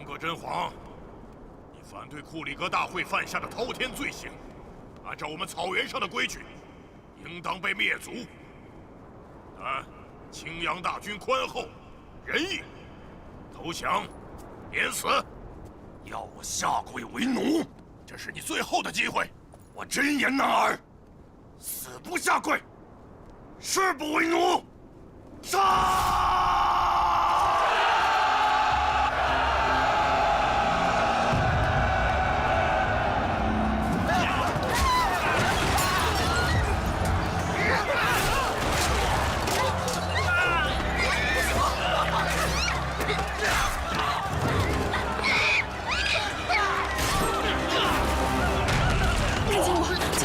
东阁真皇，你反对库里格大会犯下的滔天罪行，按照我们草原上的规矩，应当被灭族。但青阳大军宽厚仁义，投降免死。要我下跪为奴，这是你最后的机会。我真言男儿，死不下跪，誓不为奴。杀！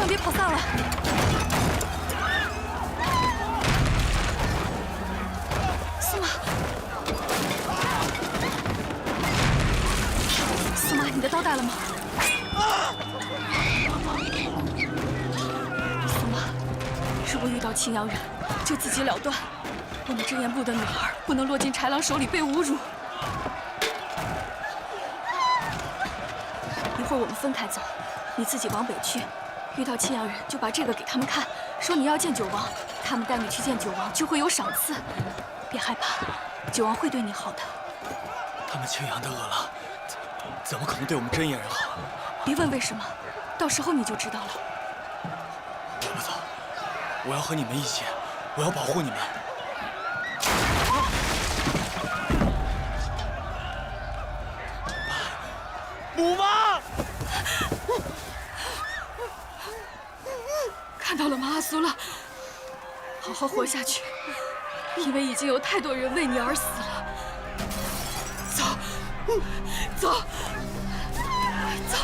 别跑散了！司马，司马，你的刀带了吗？司马，如果遇到青阳人，就自己了断。我们真言部的女儿不能落进豺狼手里被侮辱。一会儿我们分开走，你自己往北去。 遇到青阳人，就把这个给他们看，说你要见九王，他们带你去见九王，就会有赏赐。别害怕，九王会对你好的。他们青阳的恶狼，怎么可能对我们真眼人好？别问为什么，到时候你就知道了。我不走，我要和你们一起，我要保护你们。母妈。 看到了吗，阿苏拉？好好活下去，因为已经有太多人为你而死了。走，走，走。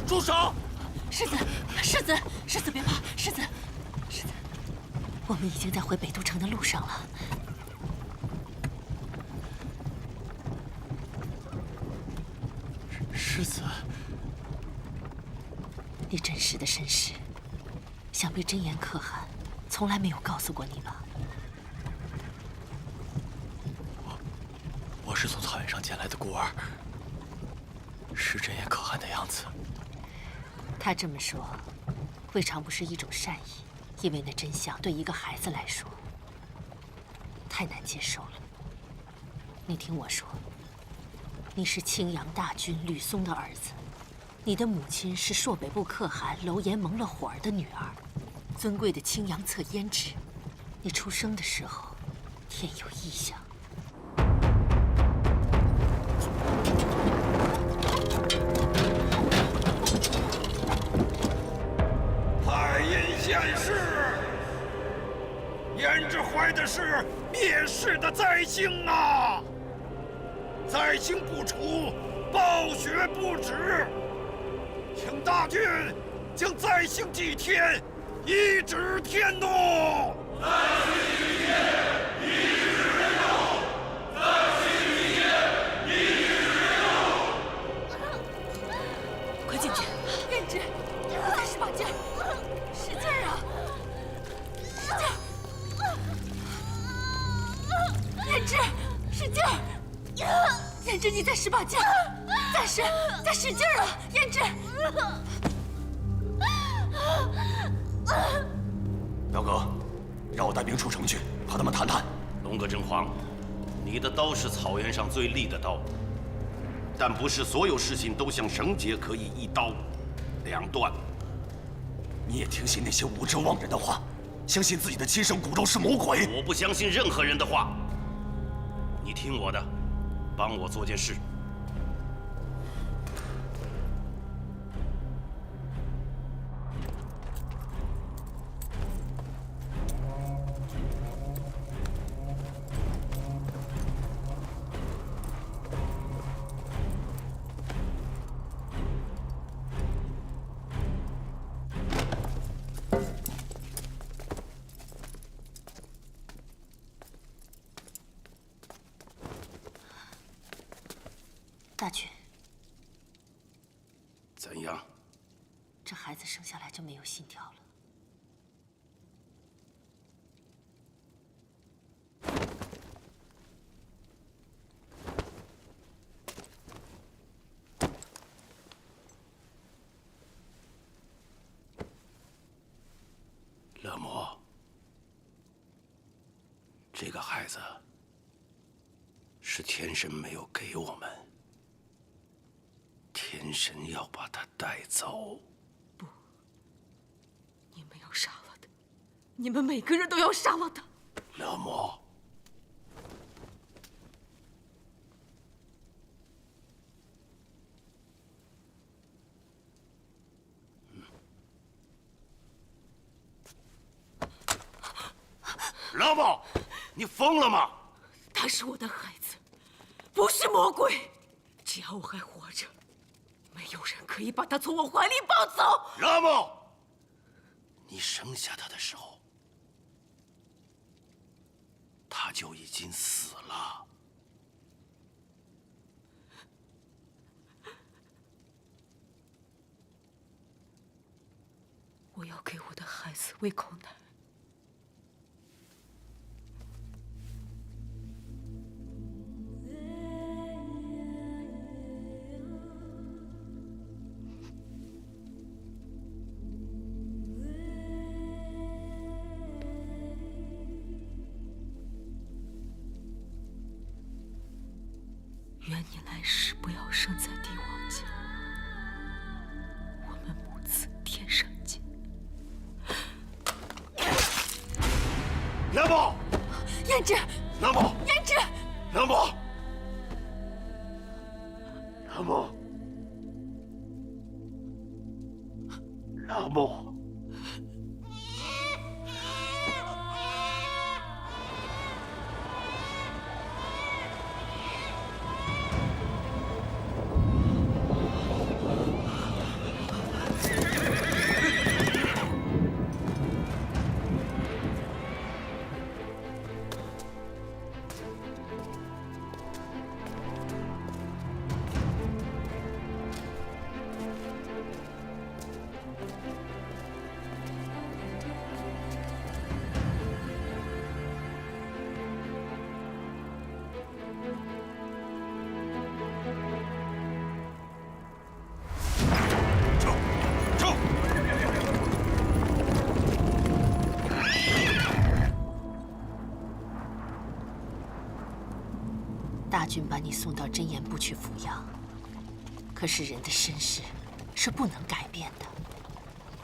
住手！世子，世子，世子别怕，世子，世子，我们已经在回北都城的路上了。世子，你真实的身世，想必真言可汗从来没有告诉过你吧？我是从草原上捡来的孤儿，是真言可汗的样子。他这么说，未尝不是一种善意，因为那真相对一个孩子来说太难接受了。你听我说，你是青阳大军吕松的儿子，你的母亲是朔北部可汗楼延蒙了火儿的女儿，尊贵的青阳侧胭脂。你出生的时候，天有异象。太阴县事，胭脂怀的是灭世的灾星啊！灾星不除，暴雪不止，请大军将灾星祭天，一指天怒！灾星祭天，一指天怒！灾星祭天，一指天怒！快进去！胭脂，你再使把劲儿，使劲儿啊！使劲儿！胭脂，使劲儿！胭脂，你再使把劲儿，再使劲儿啊！胭脂。表哥，让我带兵出城去，和他们谈谈。龙哥真皇，你的刀是草原上最利的刀，但不是所有事情都像绳结可以一刀两断。你也听信那些无知妄人的话，相信自己的亲生骨肉是魔鬼？我不相信任何人的话。你听我的，帮我做件事。大军，怎样？这孩子生下来就没有心跳了。乐魔，这个孩子是天神没有给我们，天神要把他带走。不，你们要杀了他，你们每个人都要杀了他。乐魔，乐魔，你疯了吗？他是我的孩子，不是魔鬼。只要我还活着，没有人可以把他从我怀里抱走。乐魔，你生下他的时候，他就已经死了。我要给我的孩子喂口奶。愿你来世不要生在帝王家，我们母子天上见。乐魔，胭脂，乐魔，胭脂，乐魔，乐魔，乐魔。军把你送到真言部去抚养，可是人的身世是不能改变的。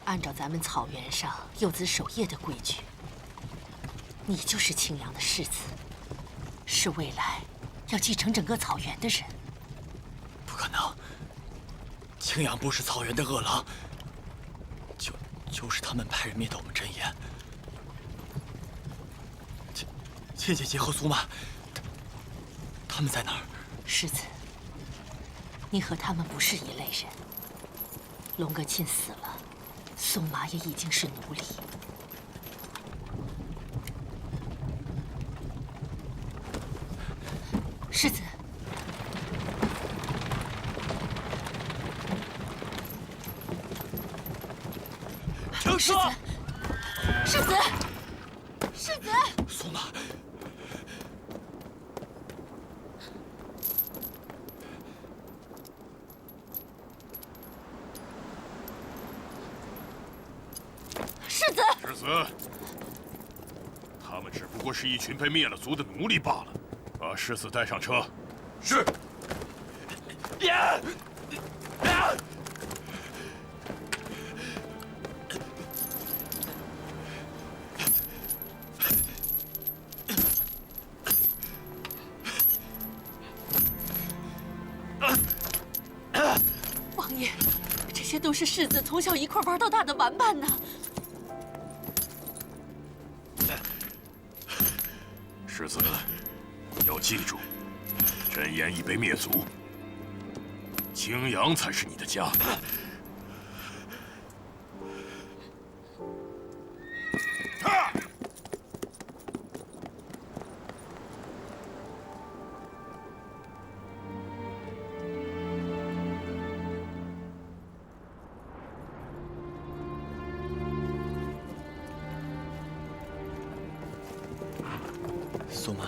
按照咱们草原上幼子守夜的规矩，你就是青阳的世子，是未来要继承整个草原的人。不可能，青阳部是草原的恶狼，就是他们派人灭掉我们真言。倩姐姐和苏妈，他们在哪儿？世子，你和他们不是一类人。龙哥沁死了，宋麻也已经是奴隶。世子，停车！世子，世子，苏妈，世子，世子，他们只不过是一群被灭了族的奴隶罢了。把世子带上车。是。王爷，这些都是世子从小一块玩到大的玩伴呢。世子，要记住，真言已被灭族，青阳才是你的家。苏妈，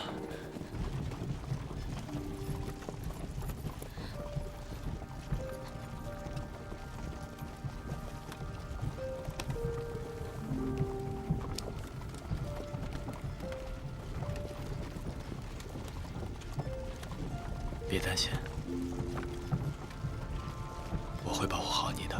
别担心，我会保护好你的。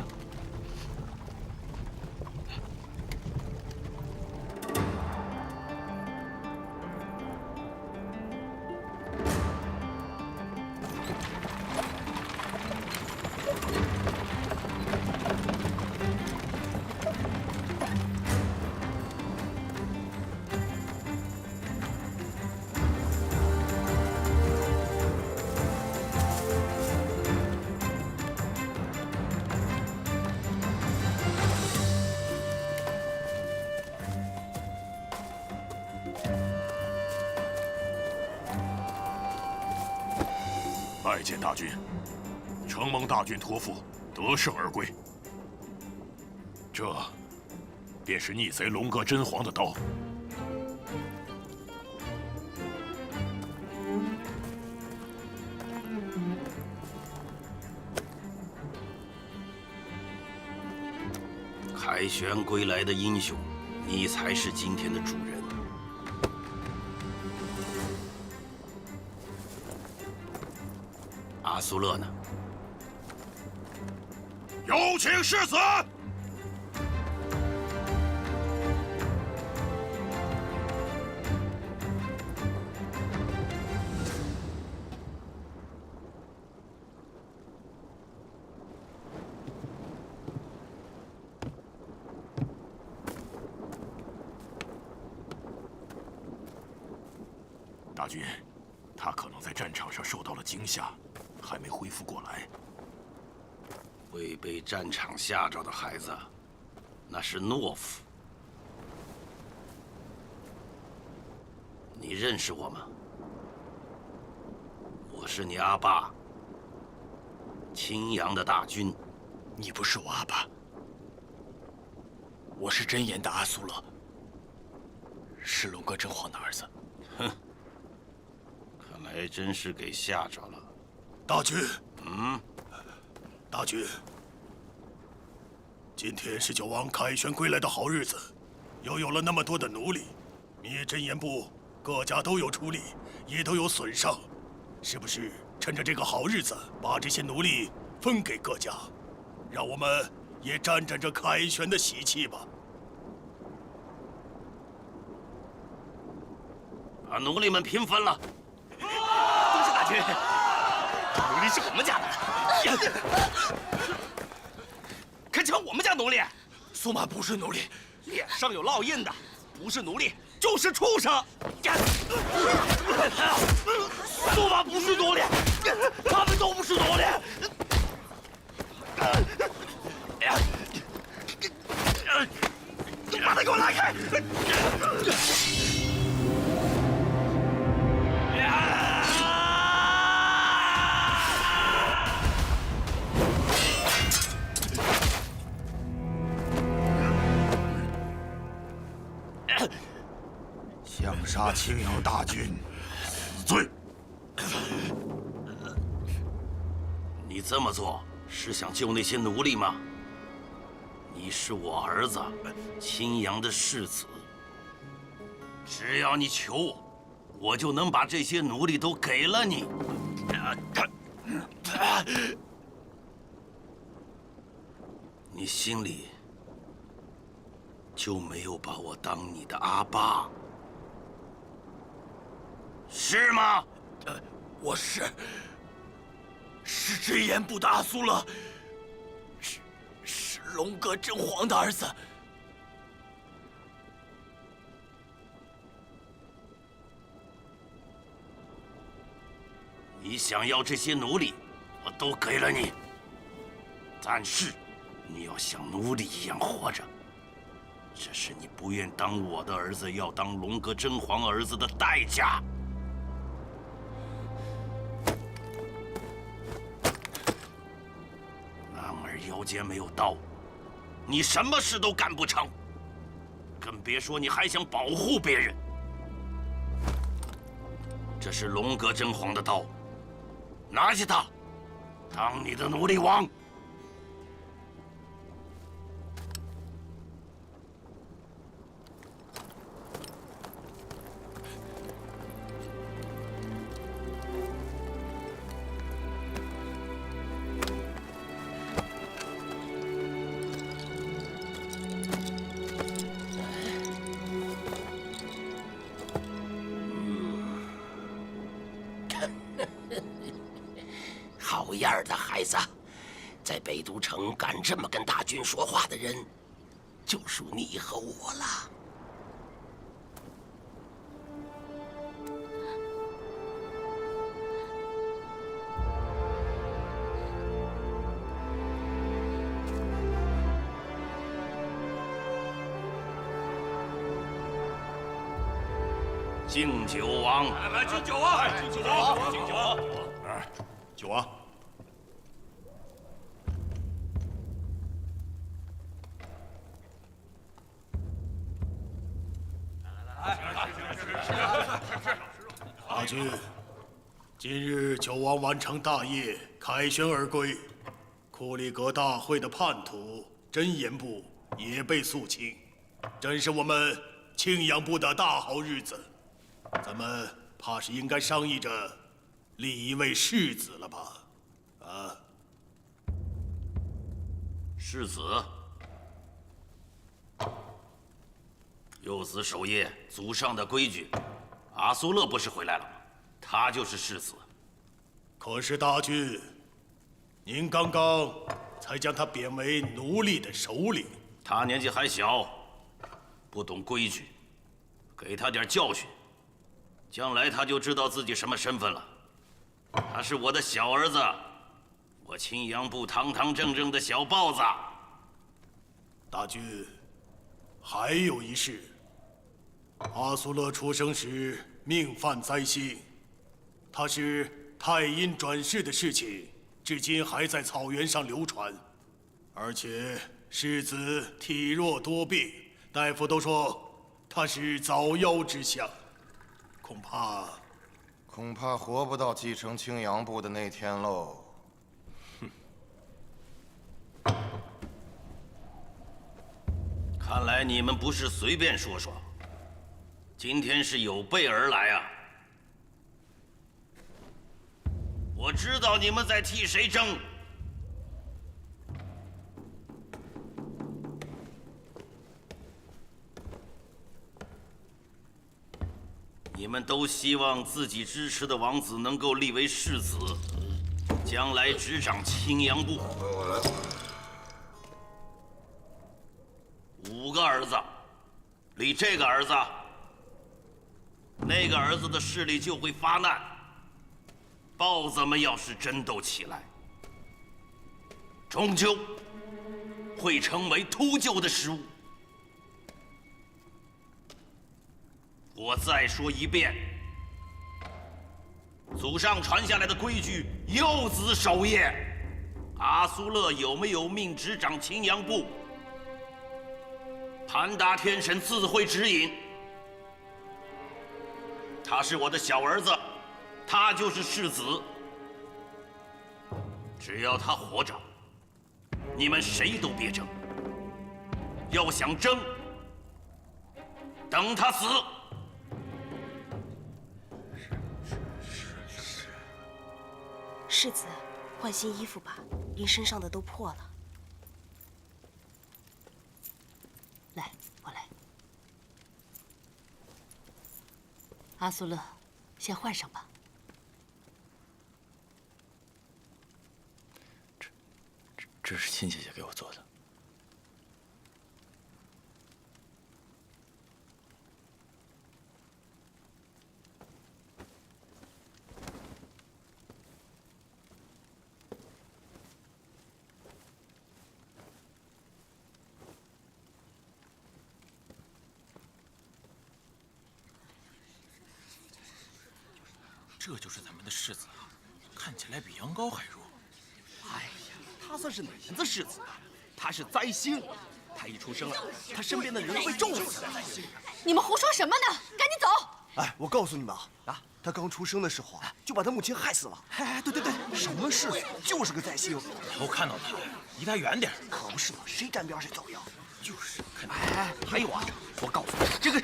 拜见大军，承蒙大军托付，得胜而归。这便是逆贼龙哥真皇的刀。凯旋归来的英雄，你才是今天的主人。阿苏勒呢？有请世子。大军，他可能在战场上受到了惊吓，还没恢复过来。会被战场吓着的孩子，那是懦夫。你认识我吗？我是你阿爸，青阳的大军。你不是我阿爸，我是真言的阿苏勒，是龙哥真皇的儿子。哼，看来真是给吓着了。大军，大军，今天是九王凯旋归来的好日子，又有了那么多的奴隶，灭真言部各家都有出力，也都有损伤。是不是趁着这个好日子，把这些奴隶分给各家，让我们也沾沾这凯旋的喜气吧？把奴隶们平分了。多谢大军，奴隶是我们家的，可抢我们家奴隶。苏玛不是奴隶，脸上有烙印的，不是奴隶就是畜生。苏玛不是奴隶，他们都不是奴隶。把他给我拉开！想杀青阳大军，死罪！你这么做是想救那些奴隶吗？你是我儿子青阳的世子，只要你求我，我就能把这些奴隶都给了你。你心里就没有把我当你的阿爸，是吗？我是直言部的阿苏勒，是龙哥真皇的儿子。你想要这些奴隶，我都给了你，但是你要像奴隶一样活着，这是你不愿当我的儿子，要当龙哥真皇儿子的代价。男儿腰间没有刀，你什么事都干不成，更别说你还想保护别人。这是龙哥真皇的刀，拿起它，当你的奴隶王。好样的，孩子！在北都城敢这么跟大军说话的人，就属你和我了。敬酒王，来敬酒啊！敬酒王，敬酒王！酒王，大军，今日九王完成大业，凯旋而归，库里格大会的叛徒真言部也被肃清，真是我们庆阳部的大好日子。咱们怕是应该商议着立一位世子了吧？啊，世子，幼子守夜，祖上的规矩。阿苏勒不是回来了吗？他就是世子。可是大军，您刚刚才将他贬为奴隶的首领。他年纪还小，不懂规矩，给他点教训，将来他就知道自己什么身份了。他是我的小儿子，我青阳部堂堂正正的小豹子。大军，还有一事。阿苏勒出生时命犯灾星，他是太阴转世的事情，至今还在草原上流传。而且世子体弱多病，大夫都说他是早夭之相，恐怕活不到继承青阳部的那天喽。看来你们不是随便说说，今天是有备而来啊！知道你们在替谁争。你们都希望自己支持的王子能够立为世子，将来执掌青阳部。5个儿子，立这个儿子，那个儿子的势力就会发难。豹子们要是争斗起来，终究会成为秃鹫的食物。我再说一遍，祖上传下来的规矩，幼子守业。阿苏勒有没有命执掌青阳部？盘达天神自会指引。他是我的小儿子，他就是世子。只要他活着，你们谁都别争。要想争，等他死。世子，换新衣服吧，您身上的都破了。来，我来。阿苏勒，先换上吧。这是亲姐姐给我做的。这就是咱们的世子啊，看起来比羊羔还弱。哎呀，他算是哪门子世子啊？他是灾星，他一出生啊，他身边的人会咒死。你们胡说什么呢？赶紧走！哎，我告诉你们啊，他刚出生的时候啊，就把他母亲害死了。哎，对，什么世子，就是个灾星。以后看到他，离他远点。可不是嘛，谁沾边谁遭殃。就是。哎，还有啊，我告诉你，这个，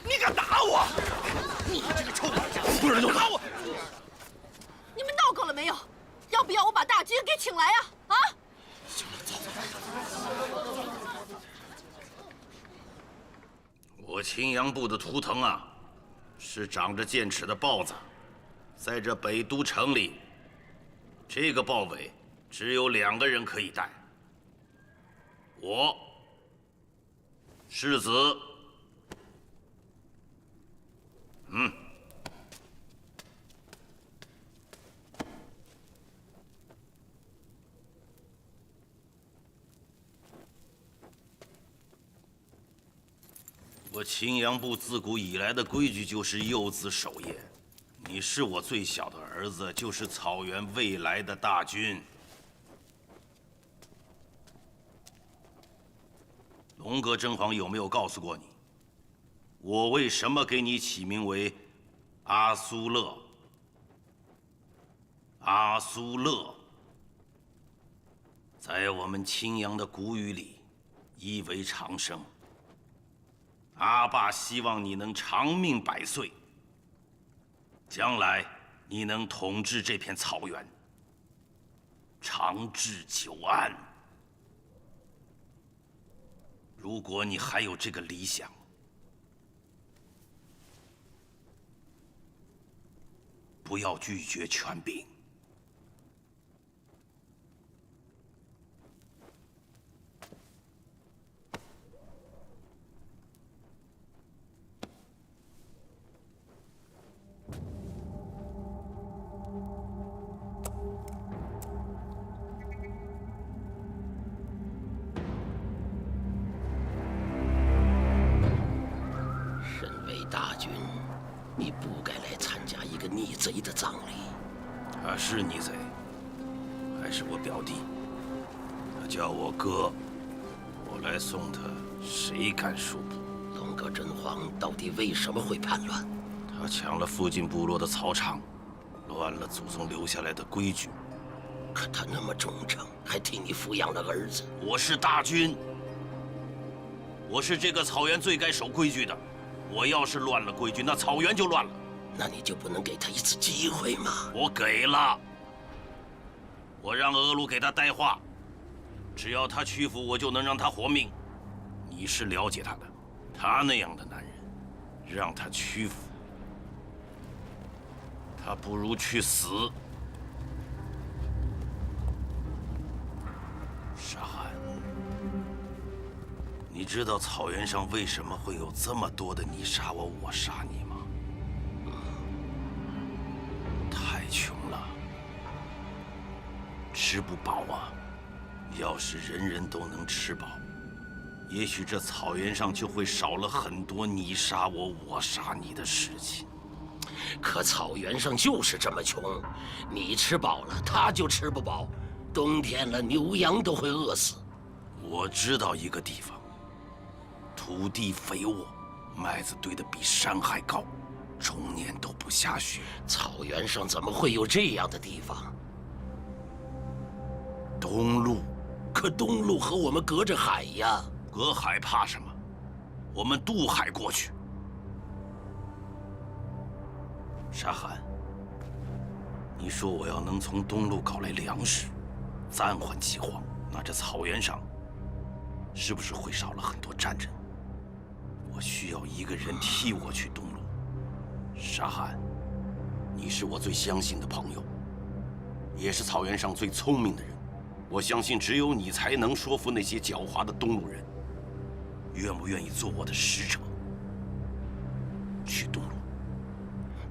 你敢打我？你这个臭小子，不准动打我！你们闹够了没有？要不要我把大军给请来呀？啊！行了，走。我青阳部的图腾啊，是长着剑齿的豹子，在这北都城里，这个豹尾只有2个人可以戴。我，世子。我青阳部自古以来的规矩就是幼子守业。你是我最小的儿子，就是草原未来的大军。龙哥真皇有没有告诉过你，我为什么给你起名为阿苏勒？阿苏勒，在我们青阳的古语里，意为长生。阿爸希望你能长命100岁，将来你能统治这片草原，长治久安。如果你还有这个理想，不要拒绝权柄。大军，你不该来参加一个逆贼的葬礼。他是逆贼，还是我表弟？他叫我哥，我来送他，谁敢说不？龙哥真皇到底为什么会叛乱？他抢了附近部落的草场，乱了祖宗留下来的规矩。可他那么忠诚，还替你抚养了儿子。我是大军，我是这个草原最该守规矩的。我要是乱了规矩，那草原就乱了。那你就不能给他一次机会吗？我给了，我让额鲁给他带话，只要他屈服，我就能让他活命。你是了解他的，他那样的男人，让他屈服，他不如去死。沙汗，你知道草原上为什么会有这么多的你杀我，我杀你吗？太穷了，吃不饱啊！要是人人都能吃饱，也许这草原上就会少了很多你杀我，我杀你的事情。可草原上就是这么穷，你吃饱了，他就吃不饱。冬天了，牛羊都会饿死。我知道一个地方，土地肥沃，麦子堆得比山还高，终年都不下雪。草原上怎么会有这样的地方？东路，可东路和我们隔着海呀。隔海怕什么？我们渡海过去。沙汗，你说我要能从东路搞来粮食，暂缓饥荒，那这草原上是不是会少了很多战争？我需要一个人替我去东路。沙汗，你是我最相信的朋友，也是草原上最聪明的人。我相信只有你才能说服那些狡猾的东路人。愿不愿意做我的使者，去东路？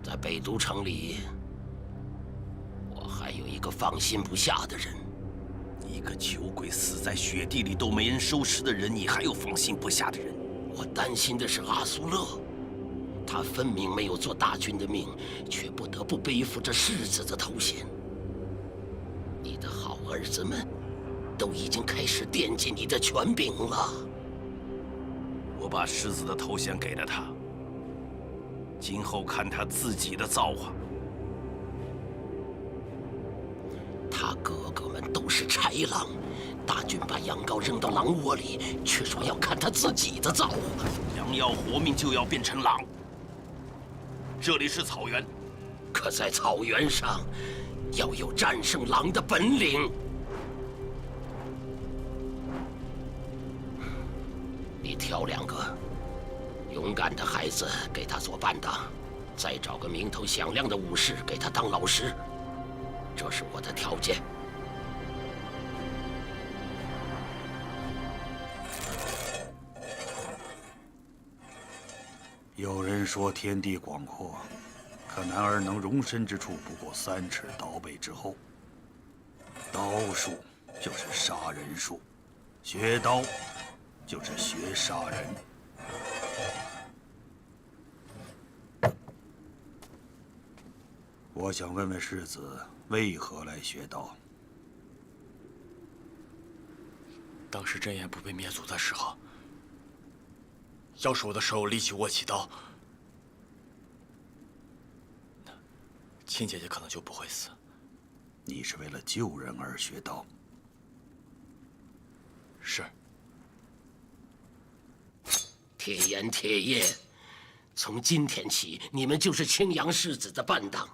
在北都城里，我还有一个放心不下的人。一个酒鬼死在雪地里都没人收尸的人，你还有放心不下的人？我担心的是阿苏勒，他分明没有做大军的命，却不得不背负着世子的头衔。你的好儿子们都已经开始惦记你的权柄了。我把世子的头衔给了他，今后看他自己的造化。他哥哥们都是豺狼，大军把羊羔扔到狼窝里，却说要看他自己的造化。羊要活命就要变成狼。这里是草原，可在草原上，要有战胜狼的本领。你挑2个勇敢的孩子给他做伴当，再找个名头响亮的武士给他当老师，这是我的条件。有人说天地广阔，可男儿能容身之处不过3尺刀背之后。刀术就是杀人术，学刀就是学杀人。我想问问世子，为何来学刀？当时真言不被灭族的时候，要是我的手力气握起刀，那亲姐姐可能就不会死。你是为了救人而学刀？是。铁言铁叶，从今天起，你们就是青阳世子的伴当，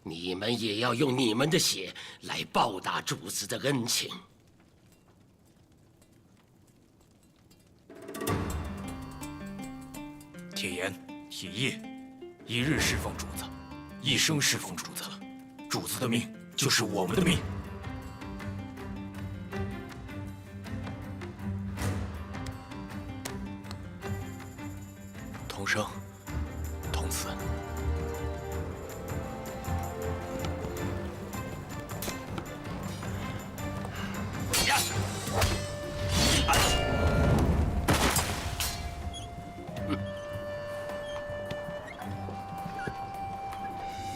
你们也要用你们的血来报答主子的恩情。铁言、铁叶，一日侍奉主子，一生侍奉主子。主子的命就是我们的命。同生，同死。呀！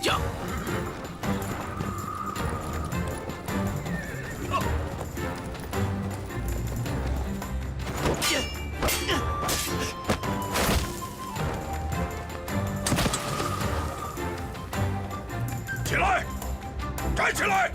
呀！起来！站起来！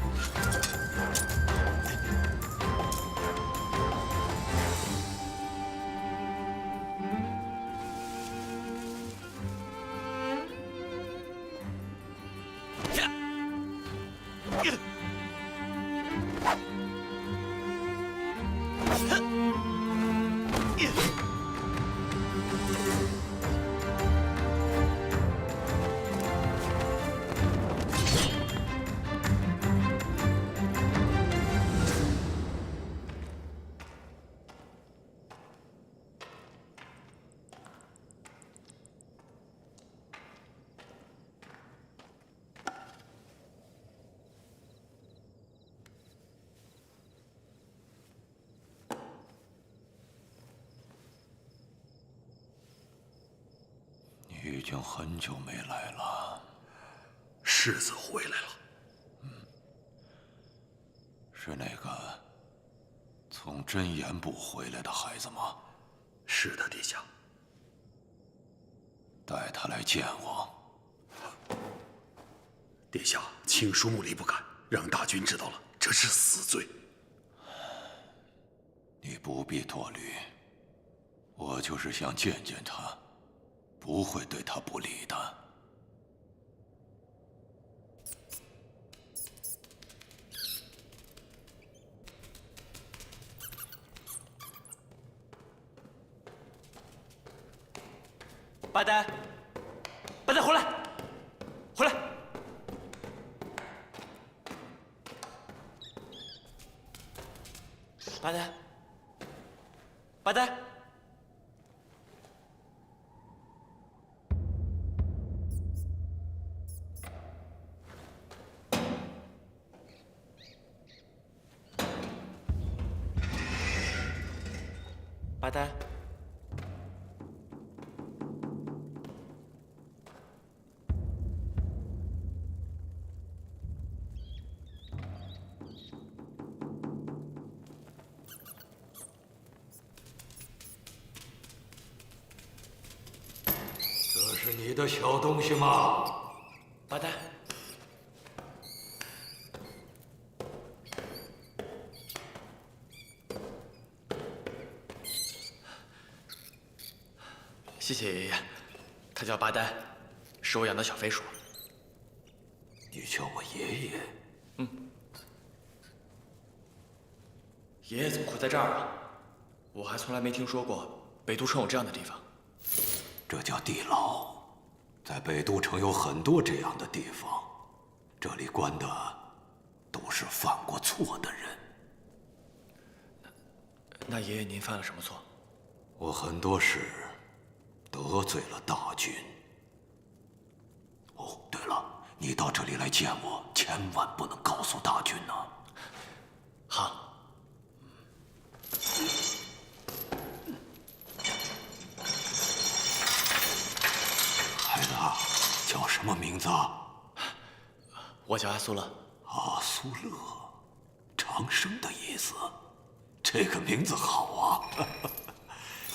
经很久没来了。世子回来了。是那个从真言部回来的孩子吗？是的，陛下。带他来见我。殿下，请恕穆离不敢，让大军知道了，这是死罪。你不必多虑，我就是想见见他，不会对他不利的。八呆，八呆，回来，回来！八呆，八呆，八呆。这是你的小东西吗？八呆，谢谢爷爷，他叫八呆，是我养的小飞鼠。你叫我爷爷？爷爷怎么会在这儿啊？我还从来没听说过北都城有这样的地方。这叫地牢，在北都城有很多这样的地方，这里关的都是犯过错的人。那爷爷您犯了什么错？我很多事得罪了大军。哦，对了，你到这里来见我，千万不能告诉大军呢。好。孩子，叫什么名字？我叫阿苏勒。阿苏勒，长生的意思。这个名字好啊！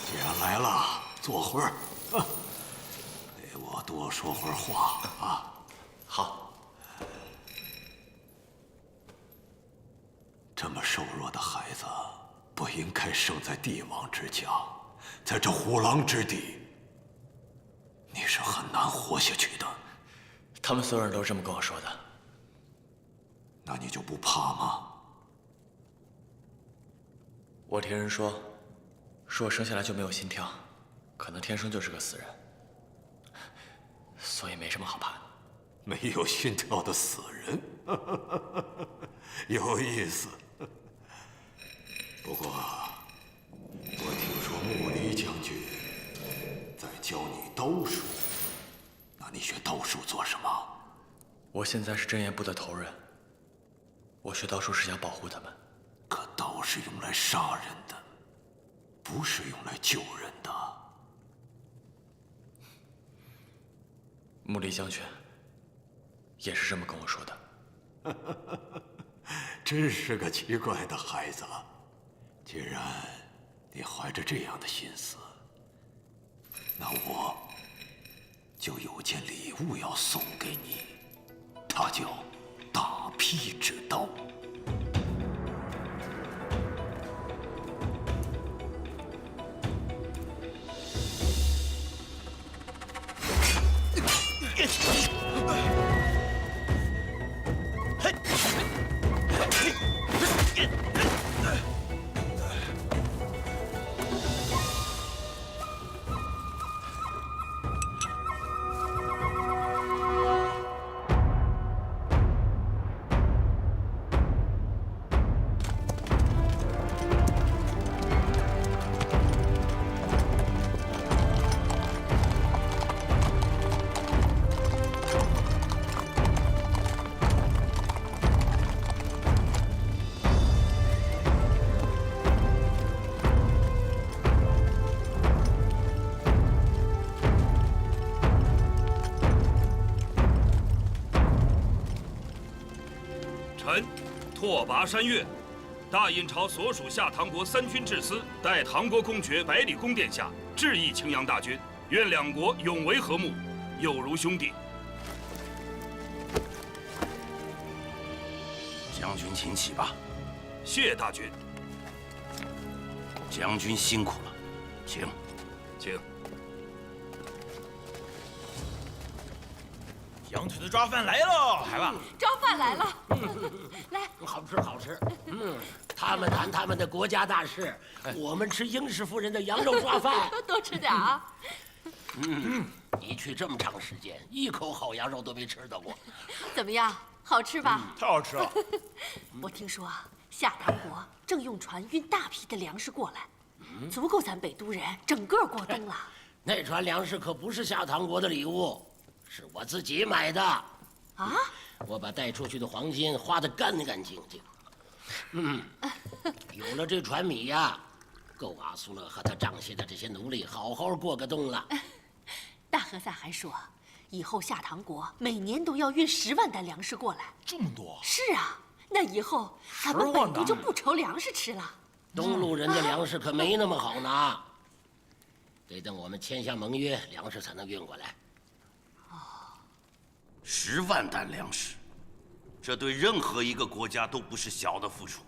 既然来了，坐会儿，陪我多说会儿话啊。好。这么瘦弱的孩子，不应该生在帝王之家，在这虎狼之地。你是很难活下去的。他们所有人都这么跟我说的。那你就不怕吗？我听人说我生下来就没有心跳，可能天生就是个死人，所以没什么好怕的。没有心跳的死人，有意思。不过，我听说穆离将军在教你刀术，那你学刀术做什么？我现在是真言部的头人，我学刀术是想保护他们。可刀是用来杀人的，不是用来救人的。穆离将军也是这么跟我说的。真是个奇怪的孩子。既然你怀着这样的心思，那我就有件礼物要送给你，它叫大劈之刀。拓跋山岳，大印朝所属下唐国三军制司代唐国公爵百里公殿下致意青阳大军，愿两国永为和睦，有如兄弟。将军请起吧。谢大军。将军辛苦了，请。请。羊腿的抓饭来喽，来吧。抓饭来了，来，好吃好吃。他们谈他们的国家大事，我们吃英氏夫人的羊肉抓饭。多吃点啊。你去这么长时间，一口好羊肉都没吃到过。怎么样，好吃吧？太好吃了。我听说啊，下唐国正用船运大批的粮食过来，足够咱北都人整个过冬了。那船粮食可不是下唐国的礼物，是我自己买的。啊？我把带出去的黄金花得干干净净。有了这船米呀，够阿苏勒和他帐下的这些奴隶好好过个冬了。大和萨还说，以后下唐国每年都要运10万担粮食过来。这么多？是啊，那以后咱们北都就不愁粮食吃了。东路人的粮食可没那么好拿，得等我们签下盟约，粮食才能运过来。10万担粮食，这对任何一个国家都不是小的付出。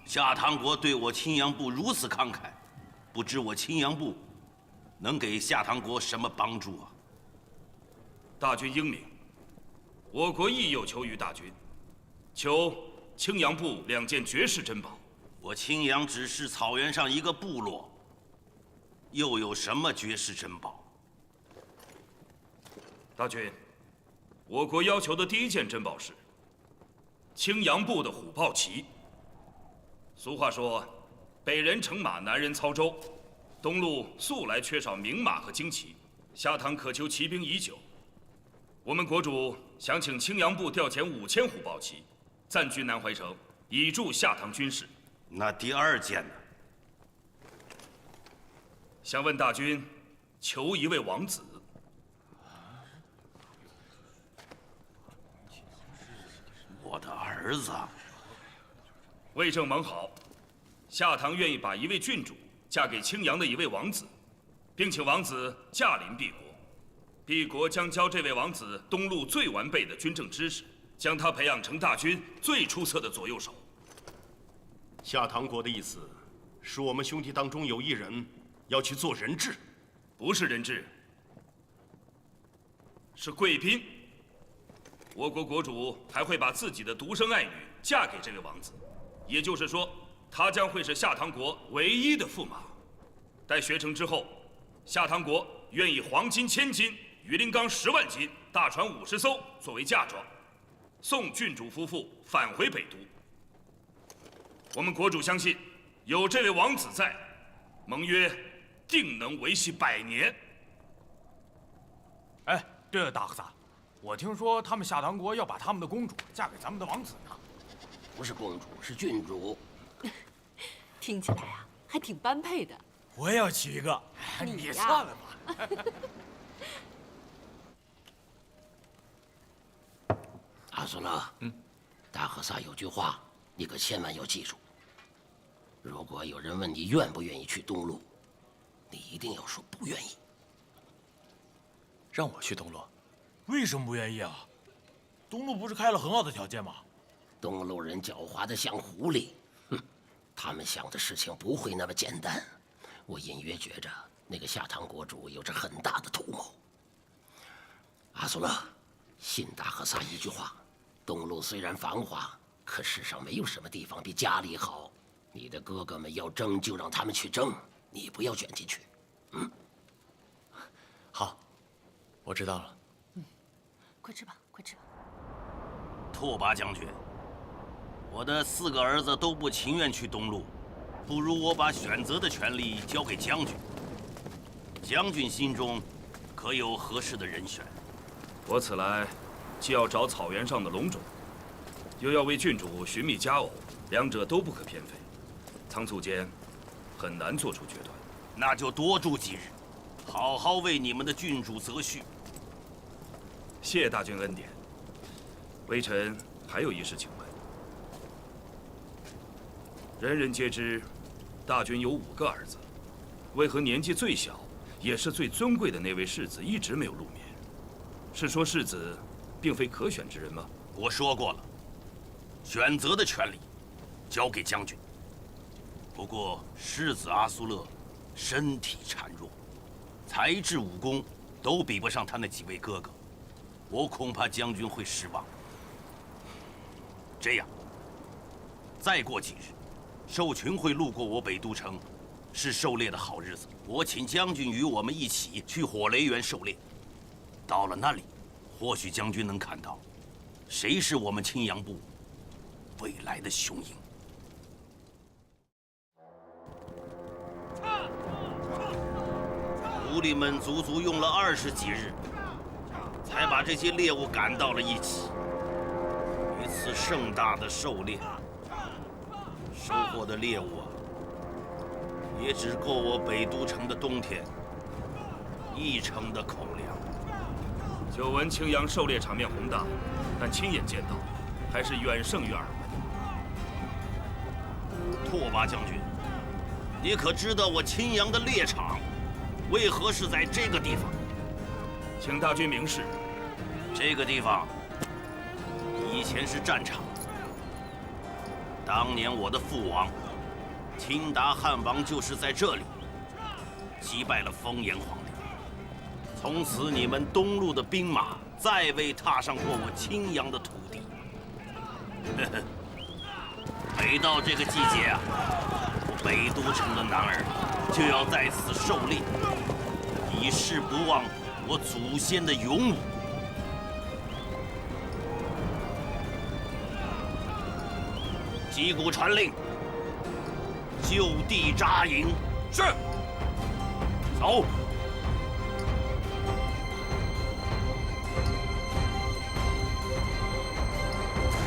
下唐国对我青阳部如此慷慨，不知我青阳部能给下唐国什么帮助啊？大军英明，我国亦有求于大军，求青阳部2件绝世珍宝。我青阳只是草原上一个部落，又有什么绝世珍宝？大军，我国要求的第1件珍宝是青阳部的虎豹旗。俗话说，北人乘马，南人操舟。东路素来缺少名马和旌旗，下唐渴求骑兵已久。我们国主想请青阳部调遣5000虎豹骑，暂居南怀城，以助下唐军事。那第2件呢？想问大军，求一位王子。我的儿子。魏正盟好，下唐愿意把一位郡主嫁给青阳的一位王子，并请王子驾临敝国。敝国将教这位王子东路最完备的军政知识，将他培养成大军最出色的左右手。下唐国的意思是我们兄弟当中有一人要去做人质，不是人质，是贵宾。我国国主还会把自己的独生爱女嫁给这位王子，也就是说，她将会是下唐国唯一的驸马。待学成之后，下唐国愿以黄金1000斤、鱼鳞钢10万斤、大船50艘作为嫁妆，送郡主夫妇返回北都。我们国主相信，有这位王子在，盟约定能维系100年。哎，对了，大和萨，我听说他们下唐国要把他们的公主嫁给咱们的王子呢。不是公主，是郡主。听起来啊，还挺般配的。我也要娶一个，你算了吧。阿苏勒，大和萨有句话，你可千万要记住。如果有人问你愿不愿意去东路，你一定要说不愿意。让我去东路，为什么不愿意啊？东路不是开了很好的条件吗？东路人狡猾的像狐狸，他们想的事情不会那么简单。我隐约觉着那个下唐国主有着很大的图谋。阿苏勒，信大和萨一句话：东路虽然繁华，可世上没有什么地方比家里好。你的哥哥们要争，就让他们去争，你不要卷进去。好，我知道了。快吃吧，快吃吧。拓跋将军，我的4个儿子都不情愿去东路，不如我把选择的权利交给将军。将军心中可有合适的人选？我此来，既要找草原上的龙种，又要为郡主寻觅佳偶，两者都不可偏废。仓促间，很难做出决断。那就多住几日，好好为你们的郡主择婿。谢大军恩典。微臣还有一事请问：人人皆知，大军有5个儿子，为何年纪最小，也是最尊贵的那位世子一直没有露面？是说世子并非可选之人吗？我说过了，选择的权利交给将军。不过世子阿苏勒身体孱弱，才智武功都比不上他那几位哥哥，我恐怕将军会失望。这样，再过几日，兽群会路过我北都城，是狩猎的好日子。我请将军与我们一起去火雷原狩猎。到了那里，或许将军能看到，谁是我们青阳部未来的雄鹰。奴隶们足足用了20几日，才把这些猎物赶到了一起。一次盛大的狩猎，收获的猎物啊，也只够我北都城的冬天1成的口粮。久闻青阳狩猎场面宏大，但亲眼见到，还是远胜于耳闻。拓跋将军，你可知道我青阳的猎场为何是在这个地方？请大军明示。这个地方以前是战场，当年我的父王钦达汗王就是在这里击败了风炎皇帝。从此，你们东路的兵马再未踏上过我青阳的土地。每到这个季节啊，我北都城的男儿就要在此狩猎，以示不忘我祖先的勇武。击鼓传令，就地扎营。是。走。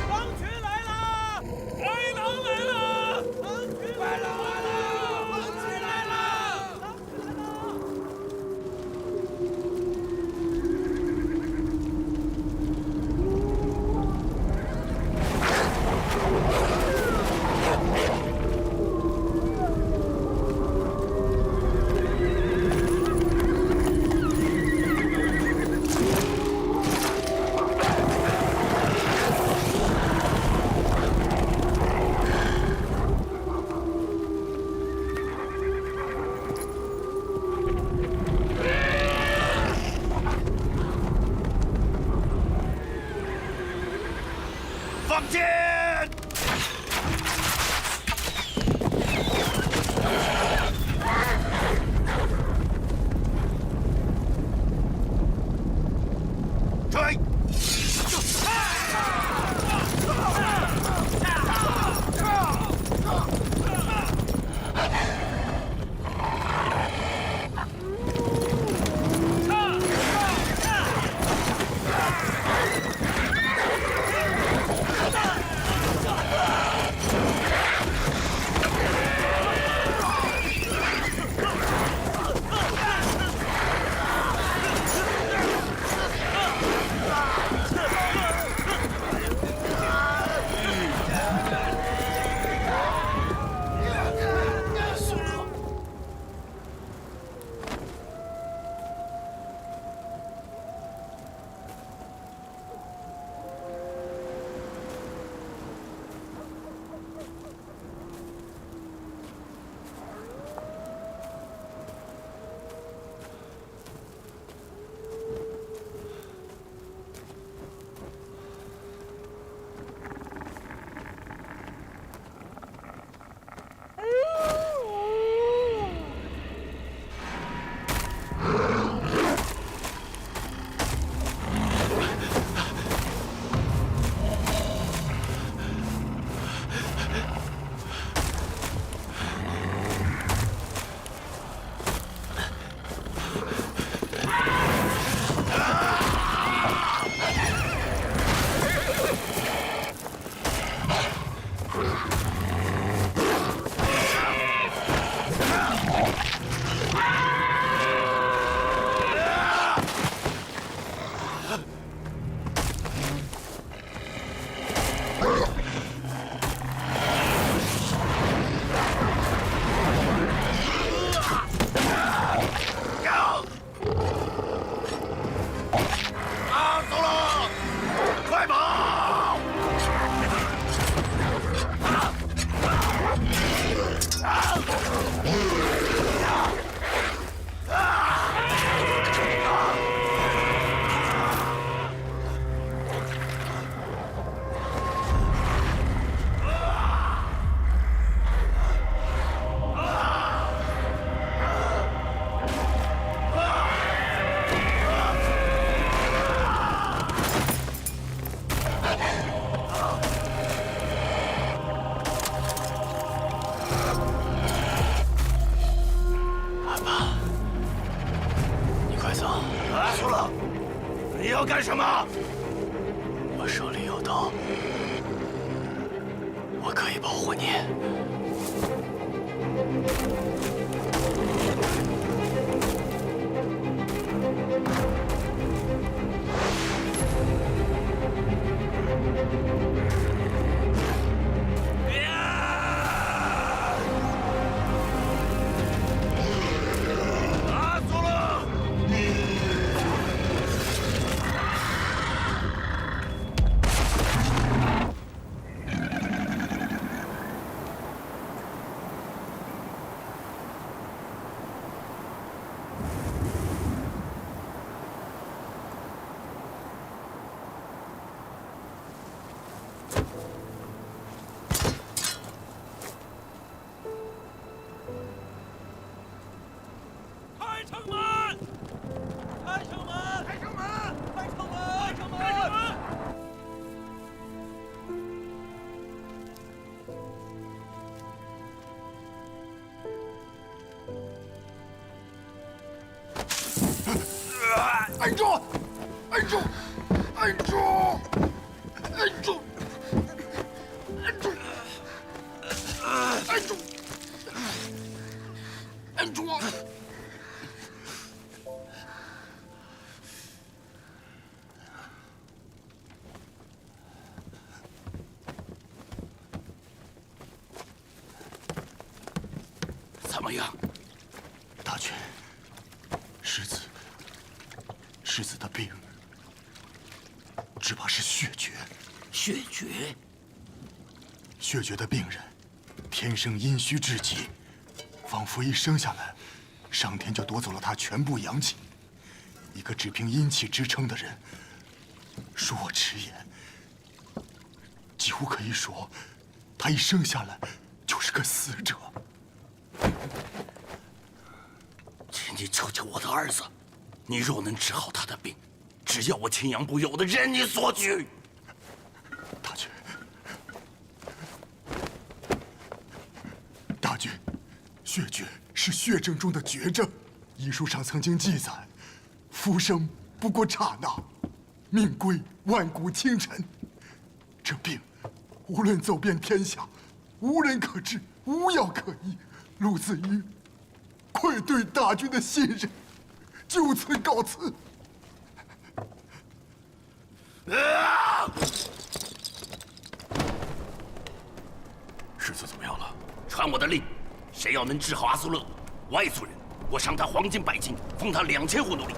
狼群来了！豺狼来了！狼群来了！狼群来了！狼群来了！要干什么？我手里有刀，我可以保护你。开城门！开城门！开城门！开城门！开城门！开城门！按住！按住！按住！按住！按住！按住！按住！怎么样？大军，世子的病，只怕是血厥。血厥？血厥的病人，天生阴虚至极，仿佛一生下来，上天就夺走了他全部阳气。一个只凭阴气支撑的人，恕我直言，几乎可以说，他一生下来就是个死者。请你救救我的儿子，你若能治好他的病，只要我青阳部有的任你所举。大军，血厥是血症中的绝症，医书上曾经记载，浮生不过刹那，命归万古清尘。这病无论走遍天下，无人可治，无药可医。陆子瑜愧对大军的信任，就此告辞。世子怎么样了？传我的令，谁要能治好阿苏勒，外族人，我赏他黄金100斤，封他2000户奴隶；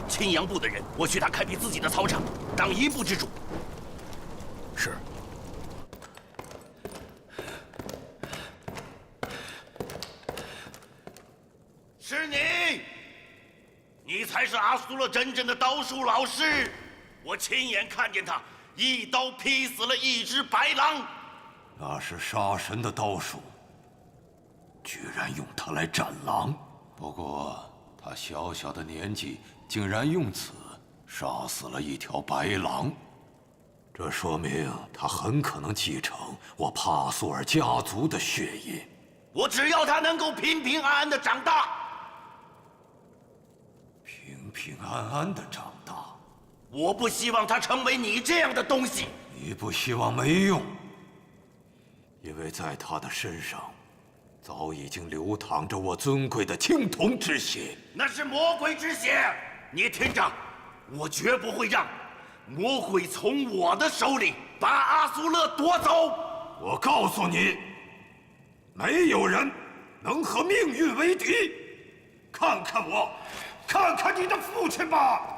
青阳部的人，我许他开辟自己的操场，当一部之主。是。是你，你才是阿苏勒真正的刀术老师。我亲眼看见他一刀劈死了一只白狼。那是杀神的刀术，居然用它来斩狼。不过他小小的年纪，竟然用此杀死了一条白狼，这说明他很可能继承我帕苏尔家族的血液。我只要他能够平平安安的长大。平平安安的长大。我不希望他成为你这样的东西。你不希望没用，因为在他的身上，早已经流淌着我尊贵的青铜之血。那是魔鬼之血。你听着，我绝不会让魔鬼从我的手里把阿苏勒夺走。我告诉你，没有人能和命运为敌。看看我，看看你的父亲吧。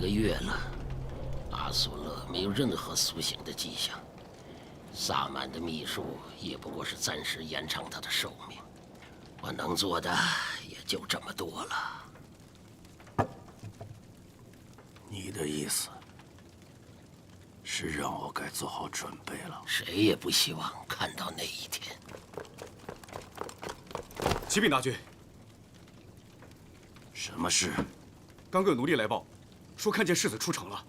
月了，阿苏勒没有任何苏醒的迹象。萨满的秘术也不过是暂时延长他的寿命。我能做的也就这么多了。你的意思是让我该做好准备了？谁也不希望看到那一天。启禀大军，什么事？刚个奴隶来报，说看见世子出城了。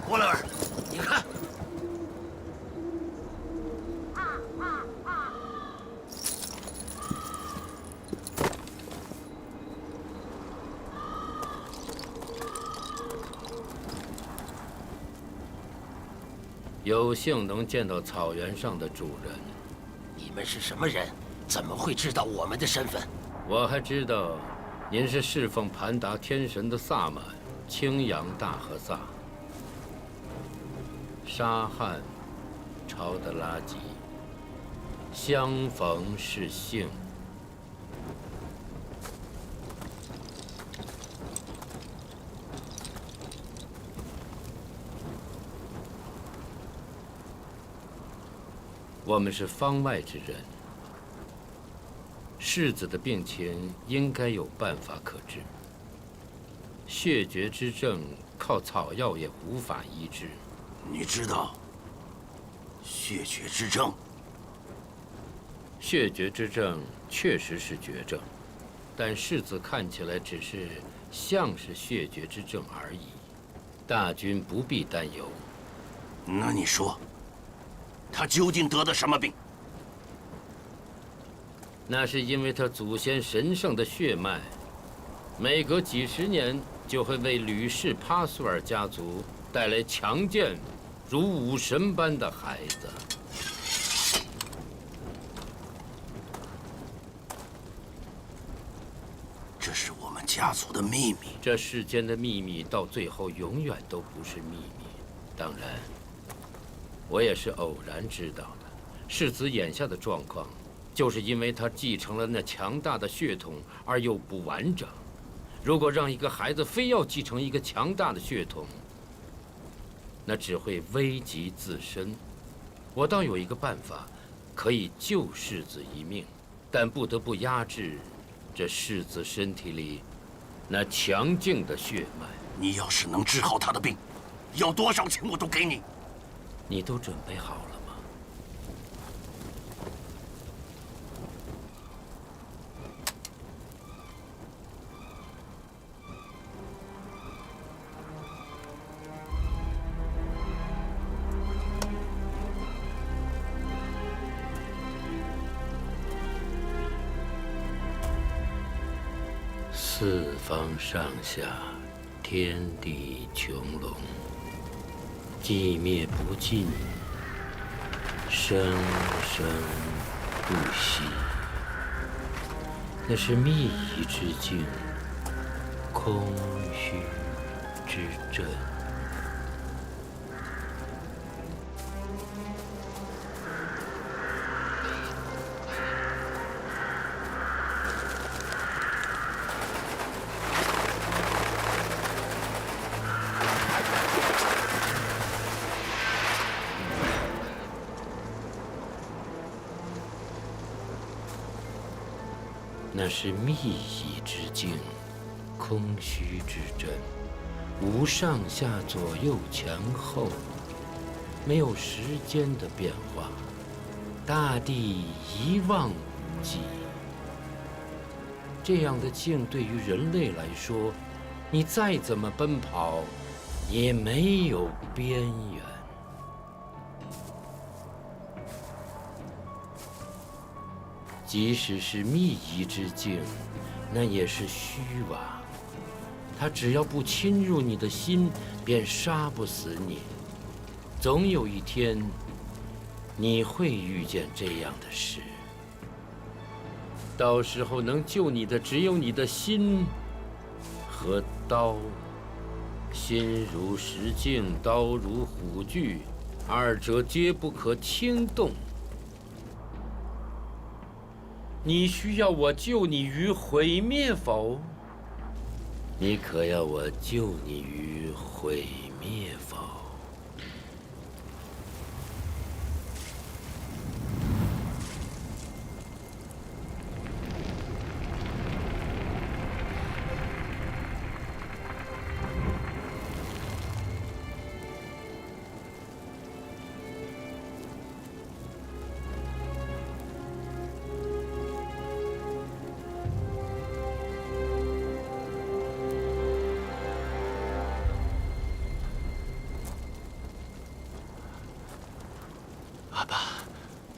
沃勒尔，你看。有幸能见到草原上的主人。你们是什么人？怎么会知道我们的身份？我还知道，您是侍奉盘达天神的萨满青阳大和萨。沙汉，朝德拉吉，相逢是幸。我们是方外之人，世子的病情应该有办法可治。血绝之症靠草药也无法医治。你知道血绝之症？血绝之症确实是绝症，但世子看起来只是像是血绝之症而已。大军不必担忧。那你说，他究竟得的什么病？那是因为他祖先神圣的血脉，每隔几十年就会为吕氏帕苏尔家族带来强健如武神般的孩子。这是我们家族的秘密。这世间的秘密到最后永远都不是秘密。当然，我也是偶然知道的。世子眼下的状况，就是因为他继承了那强大的血统而又不完整。如果让一个孩子非要继承一个强大的血统，那只会危及自身。我倒有一个办法，可以救世子一命，但不得不压制这世子身体里那强劲的血脉。你要是能治好他的病，要多少钱我都给你。你都准备好了吗？四方上下，天地穹隆，寂灭不尽，生生不息。那是秘仪之境，空虚之阵。那是秘仪之境，空虚之阵，无上下左右前后，没有时间的变化，大地一望无际。这样的境对于人类来说，你再怎么奔跑，也没有边缘。即使是秘仪之境，那也是虚妄。它只要不侵入你的心，便杀不死你。总有一天，你会遇见这样的事。到时候能救你的只有你的心和刀。心如石镜，刀如虎踞，二者皆不可轻动。你需要我救你于毁灭否？你可要我救你于毁灭否？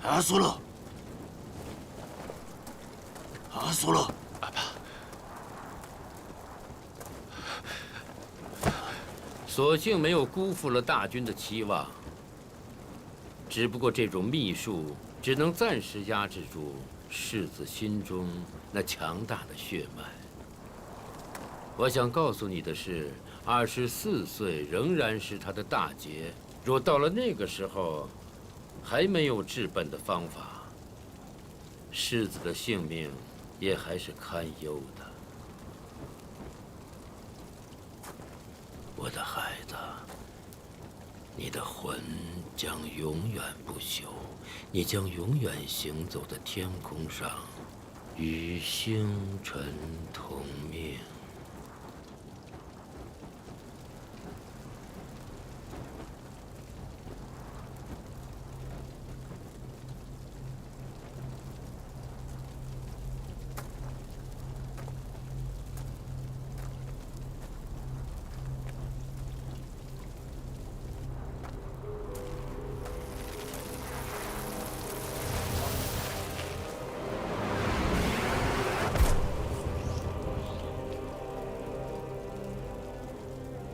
阿苏勒，阿苏勒，阿爸，所幸没有辜负了大军的期望。只不过这种秘术只能暂时压制住世子心中那强大的血脉。我想告诉你的是，24岁仍然是他的大劫。若到了那个时候，还没有治本的方法，世子的性命也还是堪忧的。我的孩子，你的魂将永远不朽，你将永远行走在天空上，与星辰同命。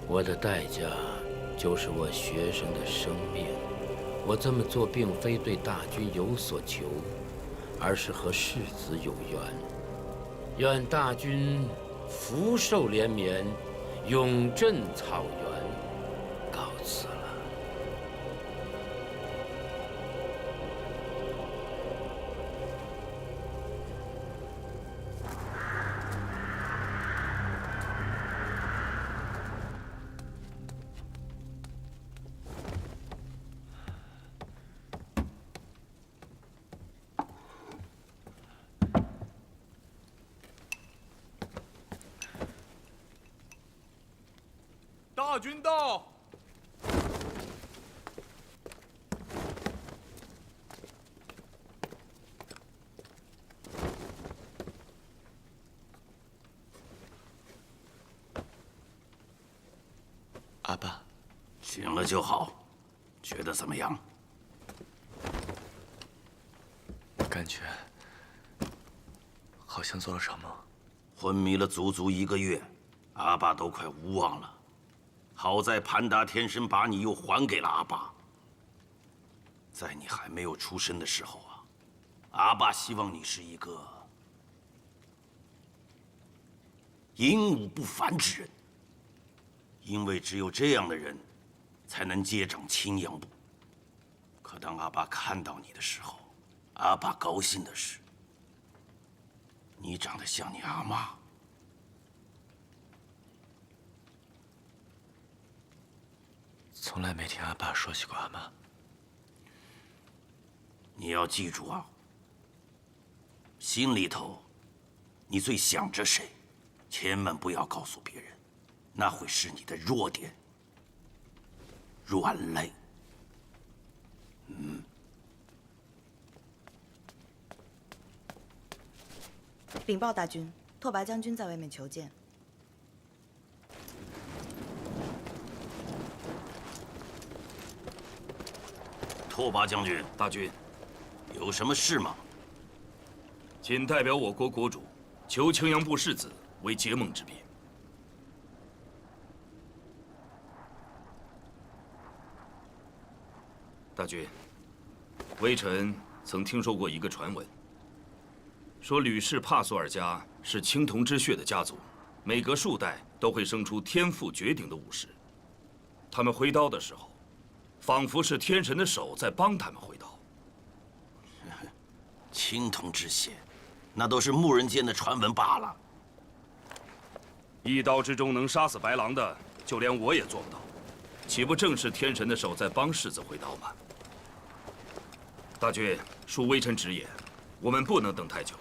我的代价就是我学生的生命。我这么做并非对大军有所求，而是和世子有缘。愿大军福寿连绵，永镇草原。告辞了。大军到！阿爸，醒了就好。觉得怎么样？感觉好像做了场梦。昏迷了足足1个月，阿爸都快无望了。好在盘达天神把你又还给了阿爸。在你还没有出生的时候啊，阿爸希望你是一个英武不凡之人，因为只有这样的人，才能接掌青阳部。可当阿爸看到你的时候，阿爸高兴的是，你长得像你阿妈。从来没听阿爸说起过阿妈。你要记住啊，心里头你最想着谁，千万不要告诉别人，那会是你的弱点。软肋。禀报大军，拓跋将军在外面求见。拓跋将军，大军，有什么事吗？请代表我国国主求青阳部世子为结盟之宾。大军，微臣曾听说过一个传闻，说吕氏帕索尔家是青铜之血的家族，每隔数代都会生出天赋绝顶的武士。他们挥刀的时候，仿佛是天神的手在帮他们回刀。青铜之血，那都是牧人间的传闻罢了。一刀之中能杀死白狼的，就连我也做不到，岂不正是天神的手在帮世子回刀吗？大军，恕微臣直言，我们不能等太久。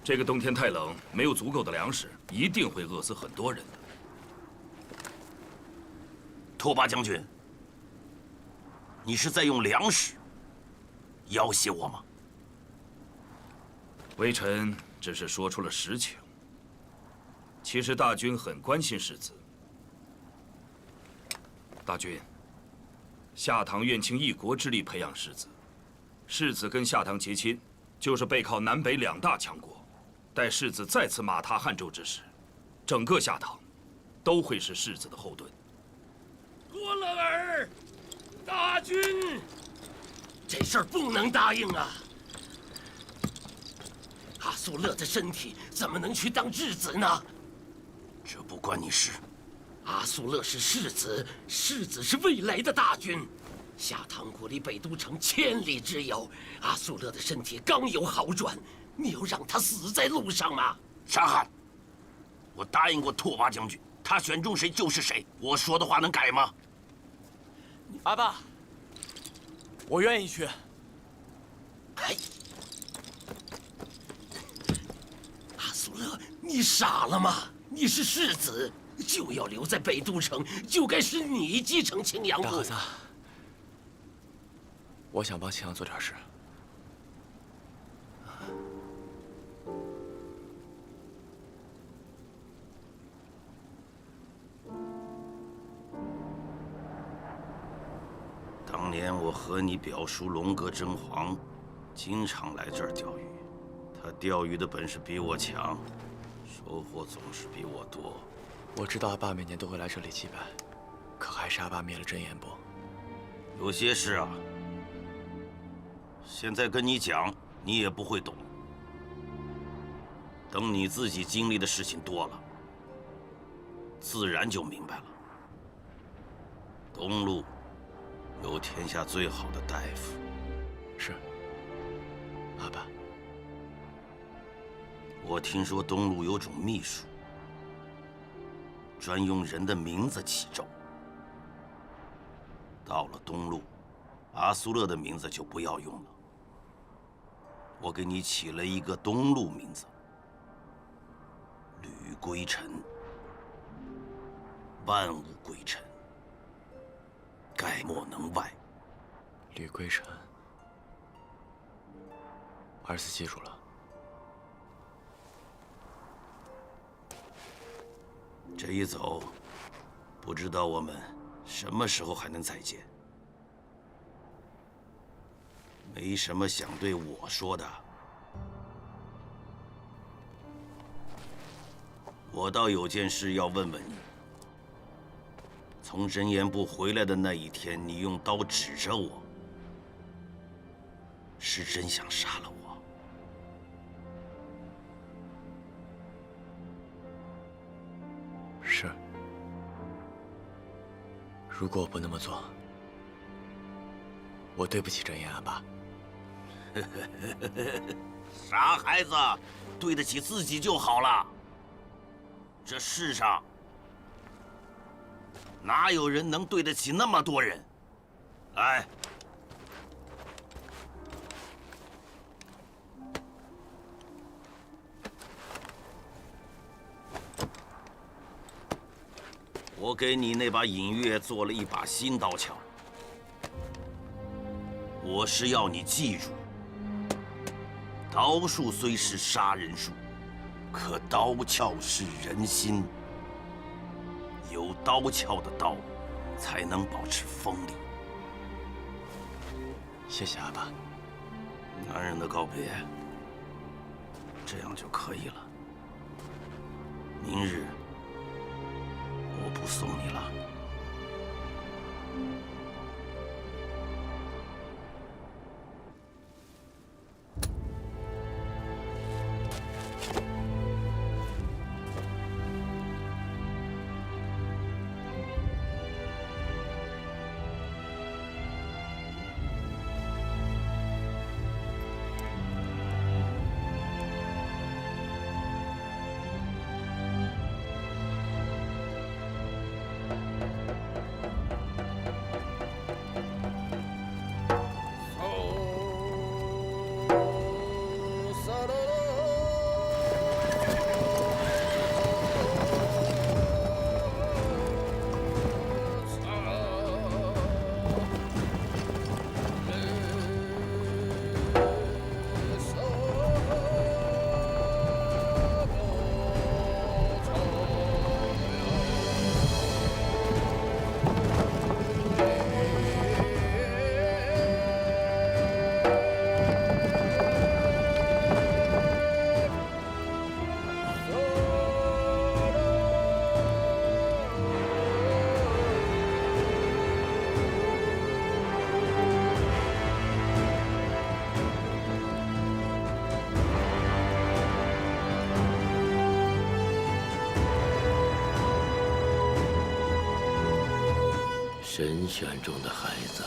这个冬天太冷，没有足够的粮食，一定会饿死很多人的。拓跋将军，你是在用粮食要挟我吗？微臣只是说出了实情。其实大军很关心世子。大军，夏唐愿倾一国之力培养世子，世子跟夏唐结亲，就是背靠南北两大强国。待世子再次马踏汉州之时，整个夏唐都会是世子的后盾。多勒尔，大军，这事儿不能答应啊！阿苏勒的身体怎么能去当质子呢？这不关你事。阿苏勒是世子，世子是未来的大军。夏唐国离北都城千里之遥，阿苏勒的身体刚有好转，你要让他死在路上吗？沙汗，我答应过拓跋将军，他选中谁就是谁。我说的话能改吗？阿爸，我愿意去。哎，阿苏勒，你傻了吗？你是世子，就要留在北都城，就该是你继承青阳部。大和尚，我想帮青阳做点事。当年我和你表叔龙哥真皇，经常来这儿钓鱼。他钓鱼的本事比我强，收获总是比我多。我知道阿爸每年都会来这里祭拜，可还是阿爸灭了真言部。有些事啊，现在跟你讲，你也不会懂。等你自己经历的事情多了，自然就明白了。东路有天下最好的大夫。是，阿爸。我听说东路有种秘术，专用人的名字起咒。到了东路，阿苏勒的名字就不要用了。我给你起了一个东路名字，吕归尘。万物归尘，概莫能外。吕归尘，儿子记住了。这一走，不知道我们什么时候还能再见。没什么想对我说的，我倒有件事要问问你。从真言部回来的那一天，你用刀指着我，是真想杀了我？是。如果我不那么做，我对不起真言阿爸。傻孩子，对得起自己就好了。这世上哪有人能对得起那么多人？来，我给你那把隐月做了一把新刀鞘，我是要你记住，刀术虽是杀人术，可刀鞘是人心。有刀鞘的刀，才能保持锋利。谢谢阿爸。男人的告别，这样就可以了。明日我不送你了。神选中的孩子。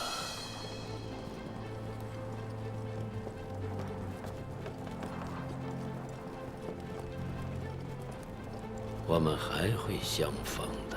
我们还会相逢的。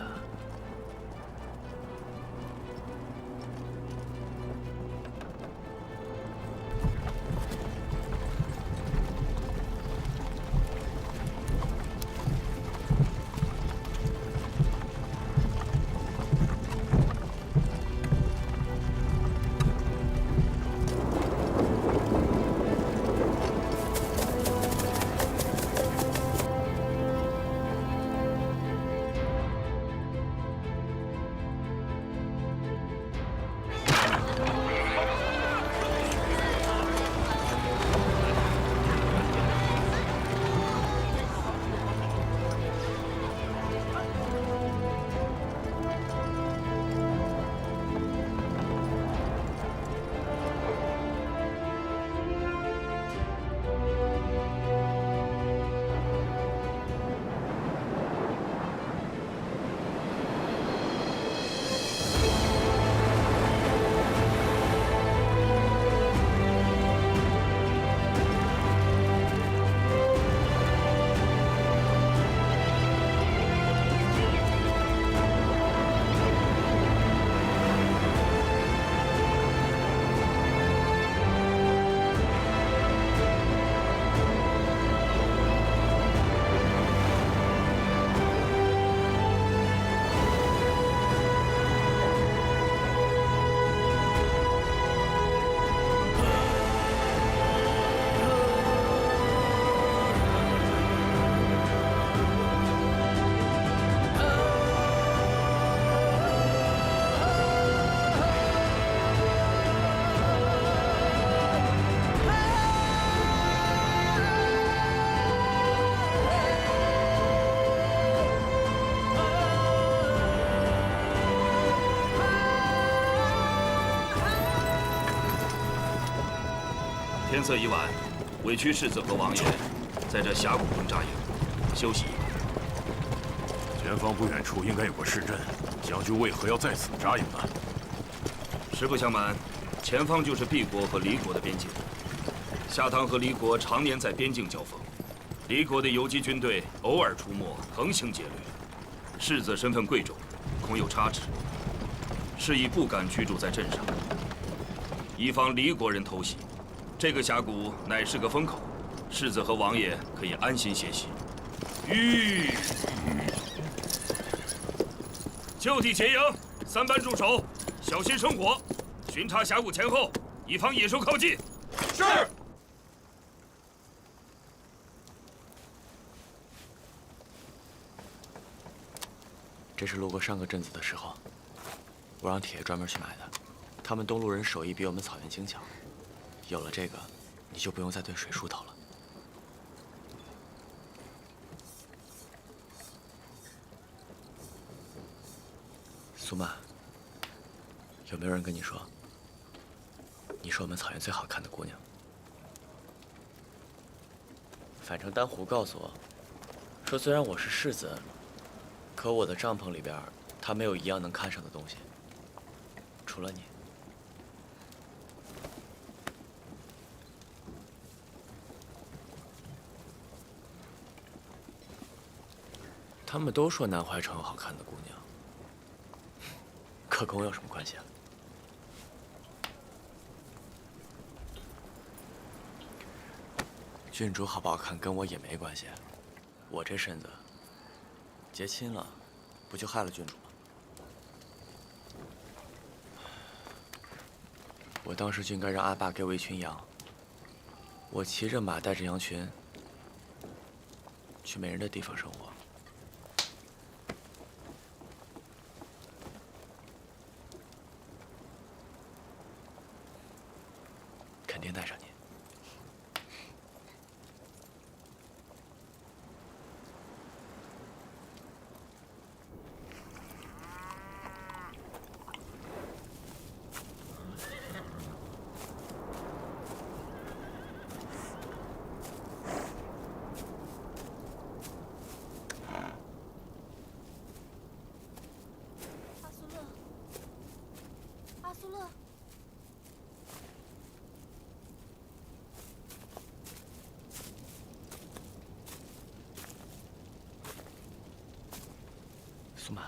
天色已晚，委屈世子和王爷在这峡谷中扎营，休息一晚。前方不远处应该有个市镇，将军为何要在此扎营呢？实不相瞒，前方就是毕国和黎国的边境。夏唐和黎国常年在边境交锋，黎国的游击军队偶尔出没，横行劫掠。世子身份贵重，恐有差池，是以不敢居住在镇上，以防黎国人偷袭。这个峡谷乃是个风口，世子和王爷可以安心歇息。吁！就地结营，3班驻守，小心生火，巡查峡谷前后，以防野兽靠近。是。这是路过上个镇子的时候，我让铁爷专门去买的。他们东路人手艺比我们草原精强。有了这个，你就不用再对水梳头了。苏曼，有没有人跟你说，你是我们草原最好看的姑娘？反正丹湖告诉我，说虽然我是世子，可我的帐篷里边，他没有一样能看上的东西，除了你。他们都说南怀城有好看的姑娘，可跟我有什么关系啊？郡主好不好看跟我也没关系，我这身子结亲了，不就害了郡主吗？我当时就应该让阿爸给我一群羊，我骑着马带着羊群去没人的地方生活。肯定带上你。阿苏勒，苏玛。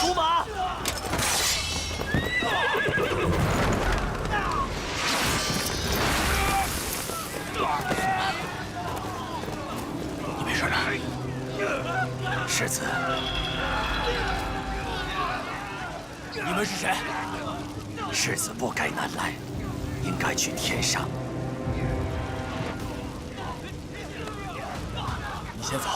出马！你没事吧？世子，你们是谁？世子不该南来，应该去天上。你先走。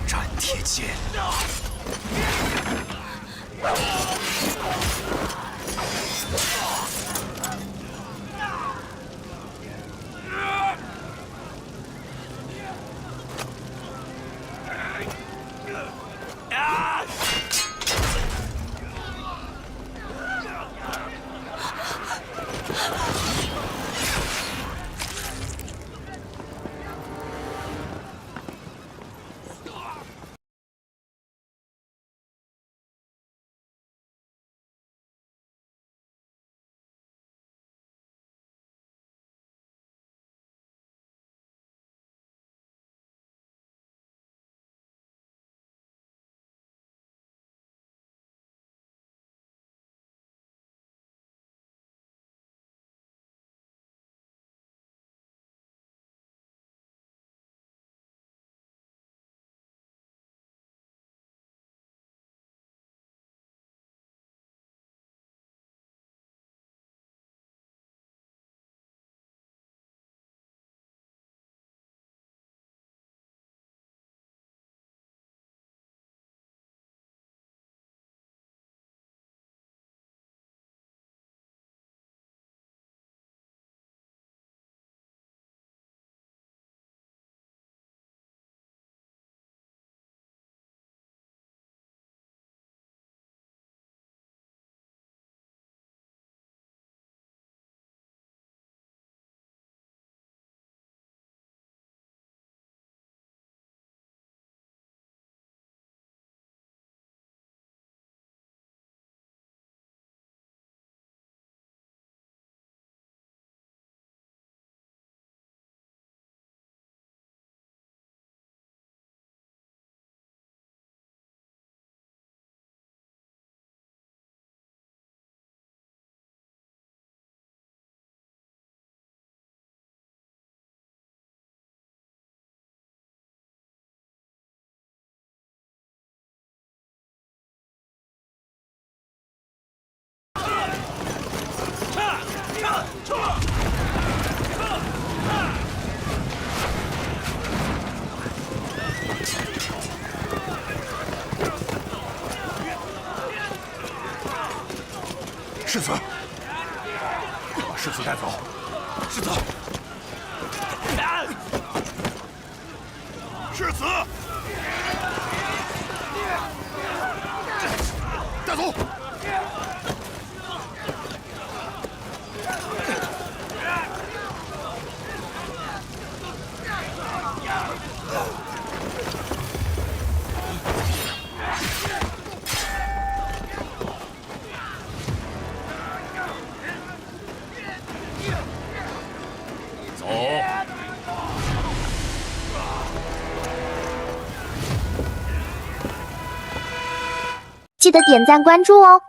斩铁剑。世子，把世子带走。世子，世子，带走。走。记得点赞关注哦。